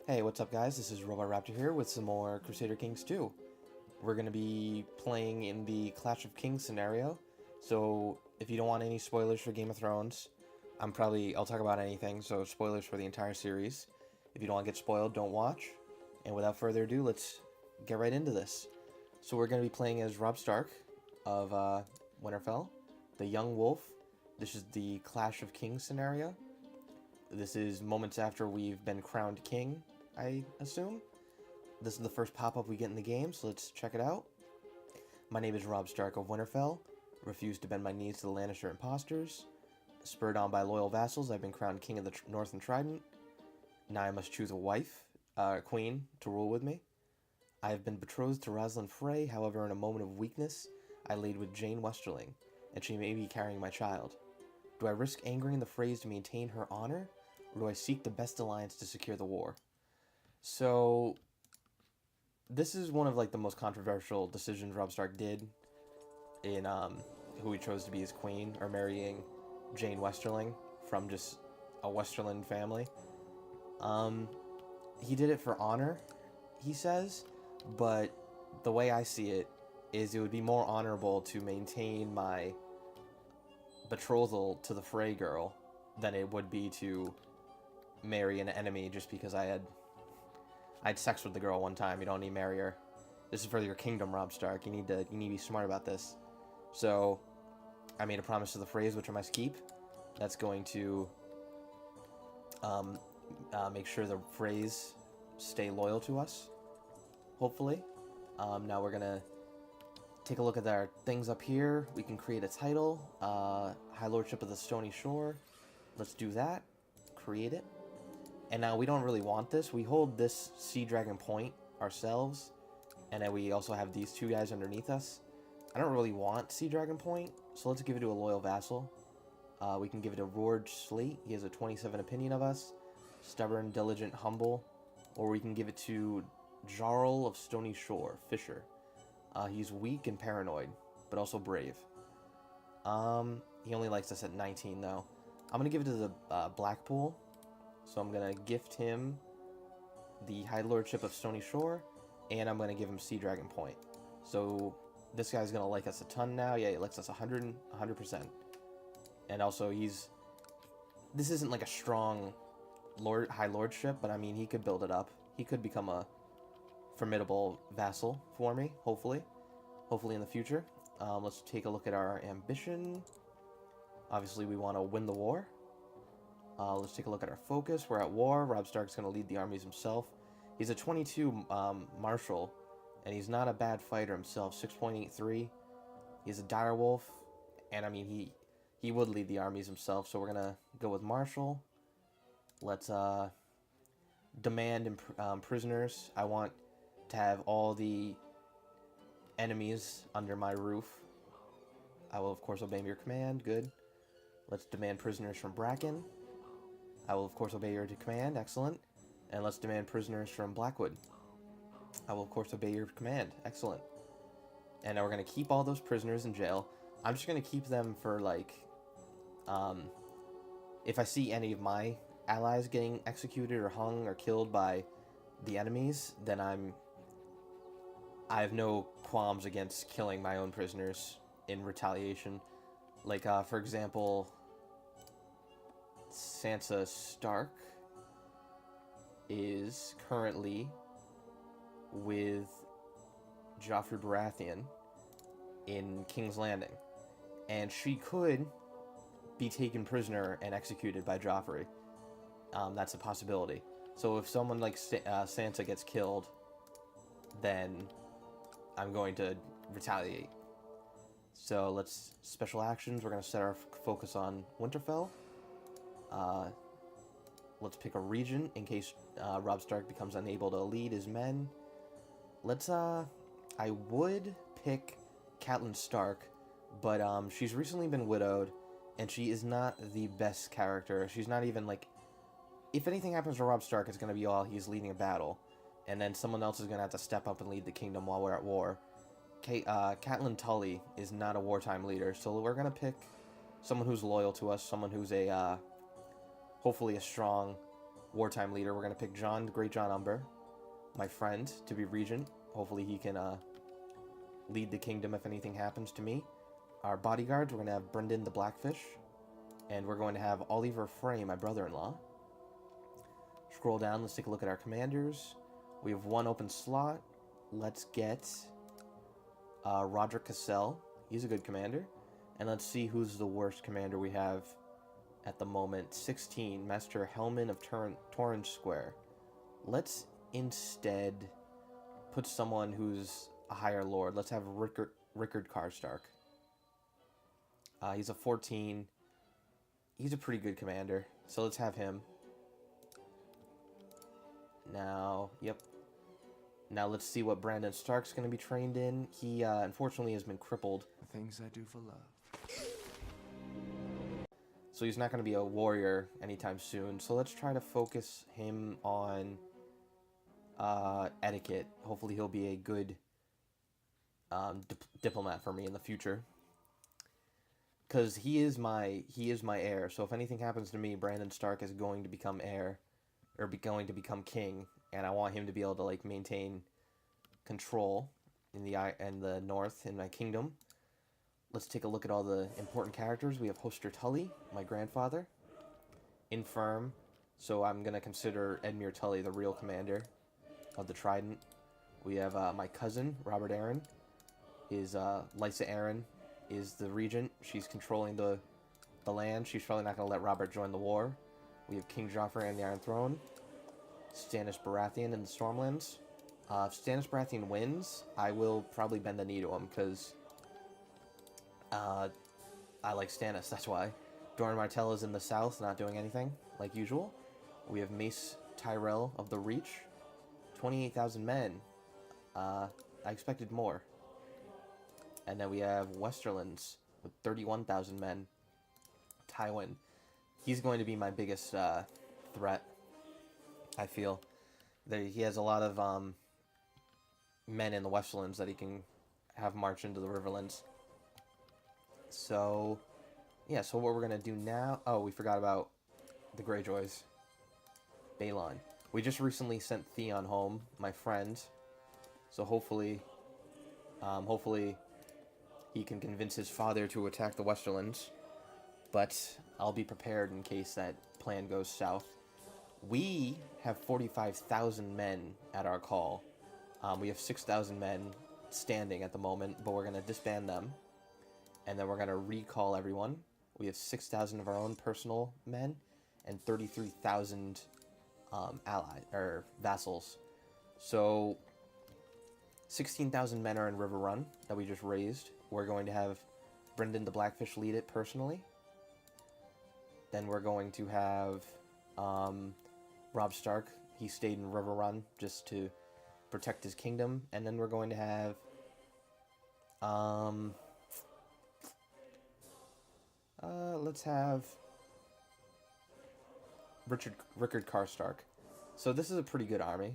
Hey, what's up guys? This is Raptor here with some more Crusader Kings 2. We're going to be playing in the Clash of Kings scenario, so if you don't want any spoilers for Game of Thrones, I'll talk about anything, so spoilers for the entire series. If you don't want to get spoiled, don't watch. And without further ado, let's get right into this. So we're going to be playing as Robb Stark of Winterfell, the Young Wolf. This is the Clash of Kings scenario. This is moments after we've been crowned king, I assume. This is the first pop-up we get in the game, so let's check it out. My name is Robb Stark of Winterfell. Refuse to bend my knees to the Lannister imposters. Spurred on by loyal vassals, I've been crowned king of the Northern Trident. Now I must choose a wife, queen, to rule with me. I have been betrothed to Rosalind Frey, however in a moment of weakness, I laid with Jane Westerling, and she may be carrying my child. Do I risk angering the Freys to maintain her honor, or do I seek the best alliance to secure the war? So, this is one of the most controversial decisions Robb Stark did in who he chose to be his queen, or marrying Jane Westerling from just a Westerland family. He did it for honor, he says, but the way I see it is it would be more honorable to maintain my betrothal to the Frey girl than it would be to marry an enemy just because I had sex with the girl one time. You don't need to marry her. This is for your kingdom, Robb Stark. You need to be smart about this. So I made a promise to the Freys, which I must keep. That's going to make sure the Freys stay loyal to us, hopefully. Now we're gonna take a look at our things up here. We can create a title, High Lordship of the Stony Shore. Let's do that. Create it. And now we don't really want this. We hold this Sea Dragon Point ourselves, and then we also have these two guys underneath us. I don't really want Sea Dragon Point, so let's give it to a loyal vassal. We can give it to Roard Slate. He has a 27 opinion of us. Stubborn, diligent, humble. Or we can give it to Jarl of Stony Shore, Fisher. He's weak and paranoid, but also brave. He only likes us at 19, though. I'm going to give it to the Blackpool. So I'm going to gift him the High Lordship of Stony Shore, and I'm going to give him Sea Dragon Point. So this guy's going to like us a ton now. Yeah, he likes us 100%. And also, this isn't like a strong High Lordship, but I mean, he could build it up. He could become a formidable vassal for me, hopefully in the future. Let's take a look at our ambition. Obviously, we want to win the war. Let's take a look at our focus. We're at war. Robb Stark's going to lead the armies himself. He's a 22 marshal, and he's not a bad fighter himself. 6.83. He's a direwolf, and I mean, he would lead the armies himself, so we're going to go with marshal. Let's demand prisoners. I want to have all the enemies under my roof. I will, of course, obey your command. Good. Let's demand prisoners from Bracken. I will, of course, obey your command. Excellent. And let's demand prisoners from Blackwood. I will, of course, obey your command. Excellent. And now we're going to keep all those prisoners in jail. I'm just going to keep them for, if I see any of my allies getting executed or hung or killed by the enemies, then I have no qualms against killing my own prisoners in retaliation. For example, Sansa Stark is currently with Joffrey Baratheon in King's Landing, and she could be taken prisoner and executed by Joffrey. That's a possibility. So if someone like Sansa gets killed, then I'm going to retaliate. So let's special actions. We're going to set our focus on Winterfell. Let's pick a region in case Robb Stark becomes unable to lead his men. I would pick Catelyn Stark, but she's recently been widowed, and she is not the best character. She's not even if anything happens to Robb Stark, it's going to be all he's leading a battle, and then someone else is going to have to step up and lead the kingdom while we're at war. Catelyn Tully is not a wartime leader, so we're going to pick someone who's loyal to us, someone who's hopefully a strong wartime leader. We're going to pick John, the Great John Umber, my friend, to be regent. Hopefully he can lead the kingdom if anything happens to me. Our bodyguards, we're going to have Brendan the Blackfish. And we're going to have Oliver Frey, my brother-in-law. Scroll down, let's take a look at our commanders. We have one open slot. Let's get Roderick Cassell. He's a good commander. And let's see who's the worst commander we have at the moment. 16, Master Hellman of Torrance Square. Let's instead put someone who's a higher lord. Let's have Rickard Karstark. He's a 14. He's a pretty good commander, so let's have him. Now, yep. Now let's see what Brandon Stark's going to be trained in. He, unfortunately, has been crippled. The things I do for love. So he's not going to be a warrior anytime soon. So let's try to focus him on etiquette. Hopefully he'll be a good diplomat for me in the future. Because he is my heir. So if anything happens to me, Brandon Stark is going to become heir, or going to become king, and I want him to be able to like maintain control in the north in my kingdom. Let's take a look at all the important characters. We have Hoster Tully, my grandfather, infirm. So I'm gonna consider Edmure Tully the real commander of the Trident. We have my cousin Robert Arryn. Is Lysa Arryn is the regent. She's controlling the land. She's probably not going to let Robert join the war. We have King Joffrey on the Iron Throne. Stannis Baratheon in the Stormlands. If Stannis Baratheon wins, I will probably bend the knee to him, because I like Stannis, that's why. Doran Martell is in the south, not doing anything, like usual. We have Mace Tyrell of the Reach. 28,000 men. I expected more. And then we have Westerlands with 31,000 men. Tywin. He's going to be my biggest threat, I feel. He has a lot of men in the Westerlands that he can have march into the Riverlands. So, yeah, so what we're going to do now... Oh, we forgot about the Greyjoys. Balon. We just recently sent Theon home, my friend. So hopefully he can convince his father to attack the Westerlands, but I'll be prepared in case that plan goes south. We have 45,000 men at our call. We have 6,000 men standing at the moment, but we're going to disband them, and then we're going to recall everyone. We have 6,000 of our own personal men, and 33,000 allies, or vassals. So 16,000 men are in River Run that we just raised. We're going to have Brendan the Blackfish lead it personally. Then we're going to have Robb Stark. He stayed in River Run just to protect his kingdom. And then we're going to have let's have Rickard Karstark. So this is a pretty good army.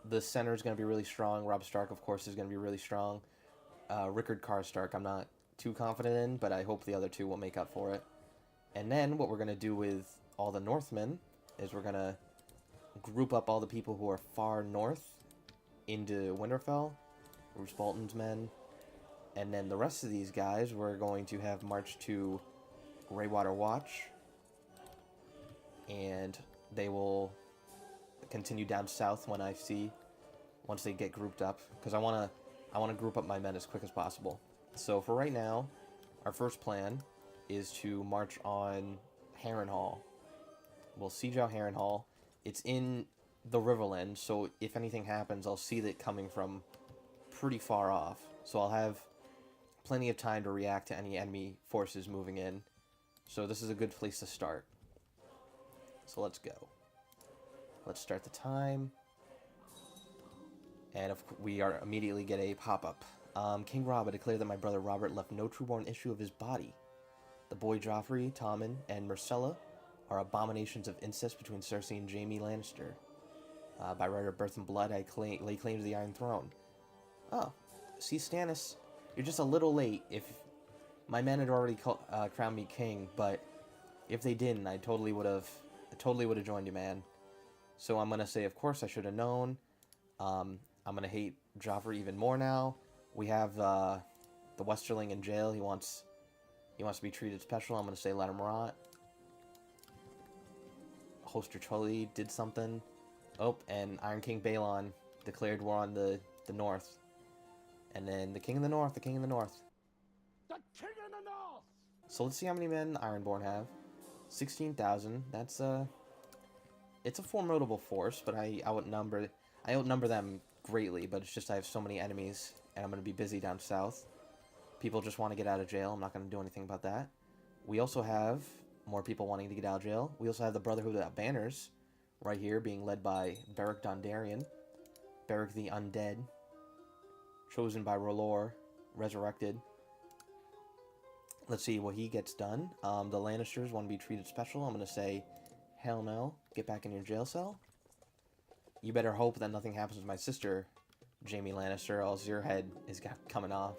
The center is going to be really strong. Robb Stark, of course, is going to be really strong. Rickard Karstark, I'm not too confident in, but I hope the other two will make up for it. And then what we're going to do with all the Northmen is we're going to group up all the people who are far north into Winterfell, Roose Bolton's men, and then the rest of these guys we're going to have march to Greywater Watch, and they will continue down south once they get grouped up, because I want to group up my men as quick as possible. So for right now, our first plan is to march on Harrenhal. We'll siege out Harrenhal. It's in the Riverland, so if anything happens, I'll see it coming from pretty far off. So I'll have plenty of time to react to any enemy forces moving in. So this is a good place to start. So let's go. Let's start the time. And we are immediately get a pop-up. King Robb, I declare that my brother Robert left no true-born issue of his body. The boy Joffrey, Tommen, and Myrcella are abominations of incest between Cersei and Jaime Lannister. By right of birth and blood, I lay claim to the Iron Throne. Oh, see, Stannis, you're just a little late. If my men had already crowned me king, but if they didn't, I totally would have joined you, man. So I'm gonna say, of course, I should have known. I'm gonna hate Joffrey even more now. We have the Westerling in jail. He wants to be treated special. I'm gonna say let him rot. Hoster Tully did something. Oh, and Iron King Balon declared war on the North. And then the King of the North, the King of the North. The King of the North! So let's see how many men Ironborn have. 16,000. That's it's a formidable force, but I outnumber them greatly, but it's just I have so many enemies, and I'm going to be busy down south. People just want to get out of jail. I'm not going to do anything about that. We also have more people wanting to get out of jail. We also have the Brotherhood Without Banners right here, being led by Beric Dondarrion. Beric the Undead. Chosen by R'hllor. Resurrected. Let's see what he gets done. The Lannisters want to be treated special. I'm going to say, hell no. Get back in your jail cell. You better hope that nothing happens with my sister, Jaime Lannister, else your head is coming off.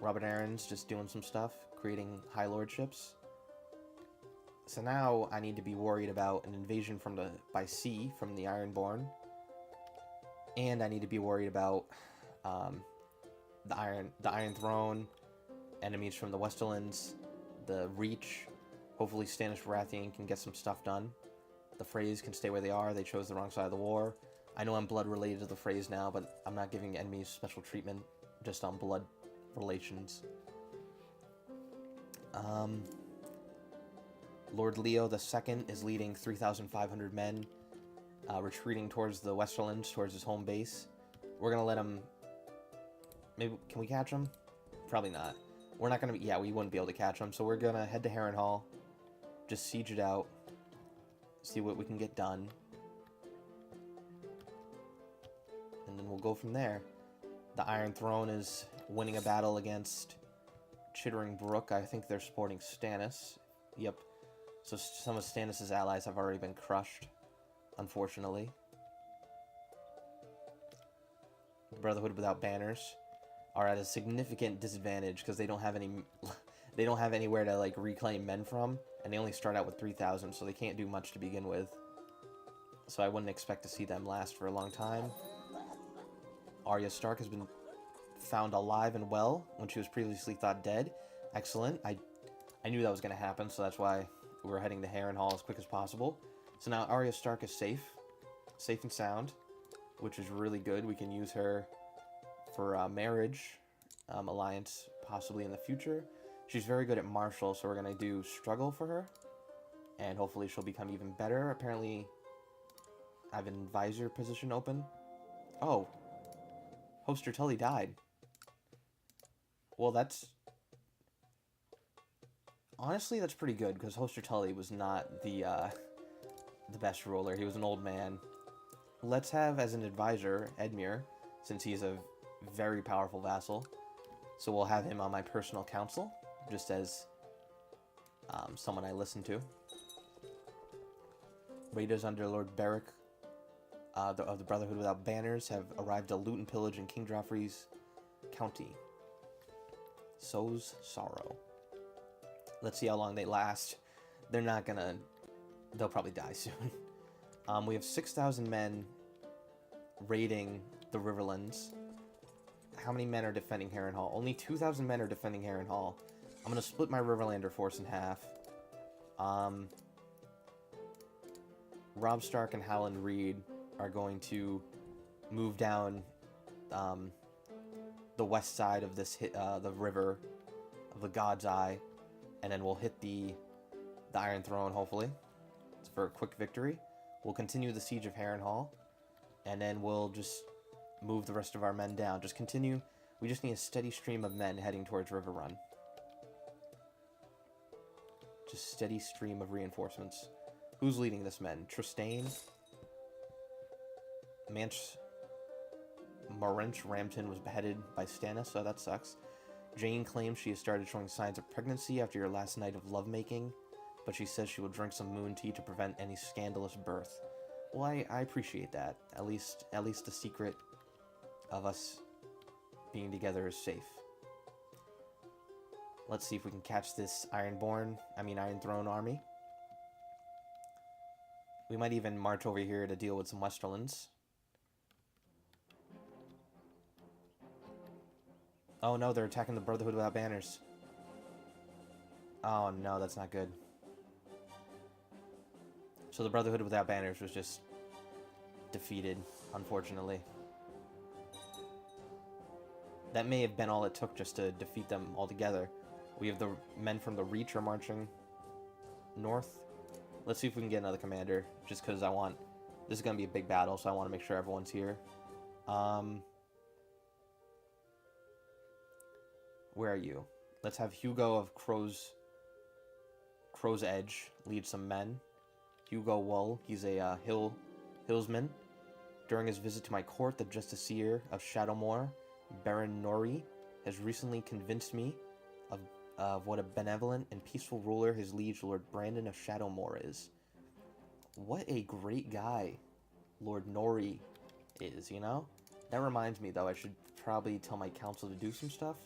Robert Arryn's just doing some stuff, creating high lordships. So now I need to be worried about an invasion by sea from the Ironborn. And I need to be worried about the Iron Throne, enemies from the Westerlands, the Reach. Hopefully Stannis Baratheon can get some stuff done. The Freys can stay where they are. They chose the wrong side of the war. I know I'm blood related to the Freys now, but I'm not giving enemies special treatment just on blood relations. Lord Leo II is leading 3,500 men, retreating towards the Westerlands, towards his home base. We're gonna let him... Maybe, can we catch him? Probably not. We're not gonna be... Yeah, we wouldn't be able to catch him, so we're gonna head to Harrenhal, just siege it out, see what we can get done, and then we'll go from there. The Iron Throne is winning a battle against Chittering Brook. I think they're supporting Stannis. Yep. So some of Stannis' allies have already been crushed, unfortunately. The Brotherhood Without Banners are at a significant disadvantage because they don't have any they don't have anywhere to like reclaim men from, and they only start out with 3,000, so they can't do much to begin with. So I wouldn't expect to see them last for a long time. Arya Stark has been found alive and well when she was previously thought dead. Excellent. I knew that was going to happen, so that's why we were heading to Harrenhal as quick as possible. So now Arya Stark is safe and sound, which is really good. We can use her for marriage, alliance, possibly in the future. She's very good at martial, so we're going to do struggle for her, and hopefully she'll become even better. Apparently, I have an advisor position open. Oh, Hoster Tully died. Well, that's... Honestly, that's pretty good, because Hoster Tully was not the best ruler. He was an old man. Let's have as an advisor Edmure, since he's a very powerful vassal. So we'll have him on my personal council, just as someone I listen to. Raiders under Lord Beric of the Brotherhood Without Banners have arrived to loot and pillage in King Joffrey's county. Sows sorrow. Let's see how long they last. They're not gonna... They'll probably die soon. We have 6,000 men raiding the Riverlands. How many men are defending Harrenhal? Only 2,000 men are defending Harrenhal. I'm gonna split my Riverlander force in half. Robb Stark and Howland Reed are going to move down the west side of this the river of the God's Eye, and then we'll hit the Iron Throne, hopefully. It's for a quick victory. We'll continue the siege of Harrenhal, and then we'll just move the rest of our men down. Just continue. We just need a steady stream of men heading towards River Run. Just steady stream of reinforcements. Who's leading this men? Trystane? Marench Ramton was beheaded by Stannis, so that sucks. Jane claims she has started showing signs of pregnancy after your last night of lovemaking, but she says she will drink some moon tea to prevent any scandalous birth. Well, I appreciate that. At least the secret of us being together is safe. Let's see if we can catch this Iron Throne army. We might even march over here to deal with some Westerlands. Oh no, they're attacking the Brotherhood without banners. Oh no, that's not good. So the Brotherhood without banners was just defeated, unfortunately. That may have been all it took just to defeat them altogether. We have the men from the Reach are marching north. Let's see if we can get another commander, just because I want... This is going to be a big battle, so I want to make sure everyone's here. Where are you? Let's have Hugo of Crow's Edge lead some men. Hugo Wool, he's a hillsman. During his visit to my court, the Justiciar of Shadowmoor, Baron Nori, has recently convinced me of what a benevolent and peaceful ruler his liege Lord Brandon of Shadowmoor is. What a great guy Lord Nori is, you know? That reminds me, though, I should probably tell my council to do some stuff.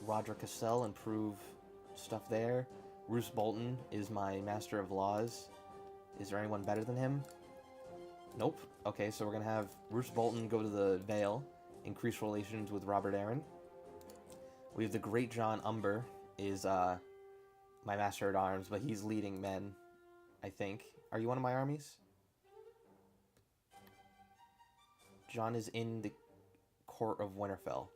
Roger Cassell, improve stuff there. Roose Bolton is my Master of Laws. Is there anyone better than him? Nope. Okay, so we're going to have Roose Bolton go to the Vale, increase relations with Robert Arryn. We have the Great John Umber is my Master-at-Arms, but he's leading men, I think. Are you one of my armies? John is in the court of Winterfell.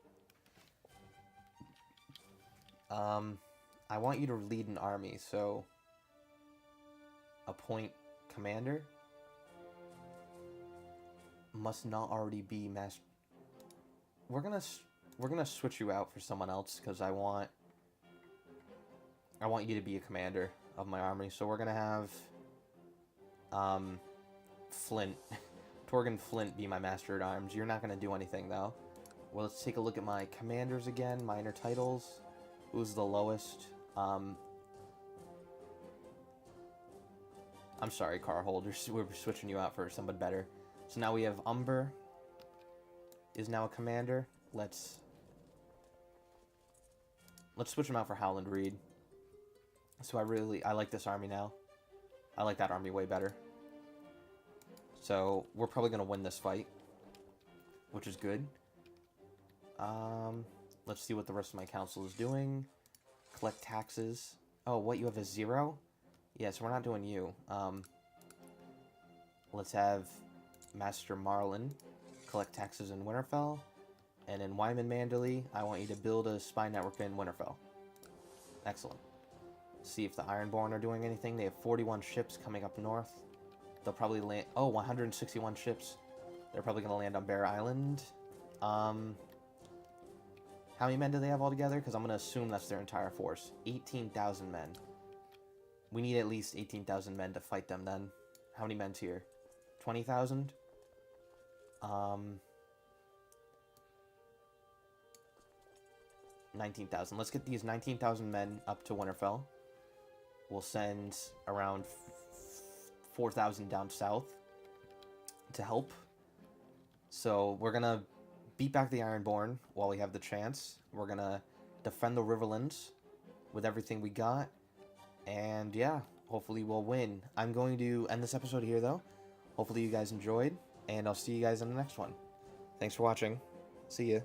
I want you to lead an army, so appoint commander. Must not already be master. We're gonna switch you out for someone else because I want you to be a commander of my army. So we're gonna have Flint, Torgon Flint, be my Master-at-Arms. You're not gonna do anything though. Well, let's take a look at my commanders again. Minor titles. Who's the lowest? I'm sorry, Carhold. We're switching you out for somebody better. So now we have Umber is now a commander. Let's switch him out for Howland Reed. So I like this army now. I like that army way better. So we're probably gonna win this fight, which is good. Let's see what the rest of my council is doing. Collect taxes. Oh, what, you have a 0? Yeah, so we're not doing you. Let's have Master Marlin collect taxes in Winterfell. And in Wyman Manderley, I want you to build a spy network in Winterfell. Excellent. See if the Ironborn are doing anything. They have 41 ships coming up north. They'll probably land... Oh, 161 ships. They're probably going to land on Bear Island. How many men do they have altogether? Because I'm going to assume that's their entire force. 18,000 men. We need at least 18,000 men to fight them then. How many men's here? 20,000? 19,000. Let's get these 19,000 men up to Winterfell. We'll send around 4,000 down south to help. So we're going to beat back the Ironborn while we have the chance. We're going to defend the Riverlands with everything we got. And yeah, hopefully we'll win. I'm going to end this episode here though. Hopefully you guys enjoyed. And I'll see you guys in the next one. Thanks for watching. See ya.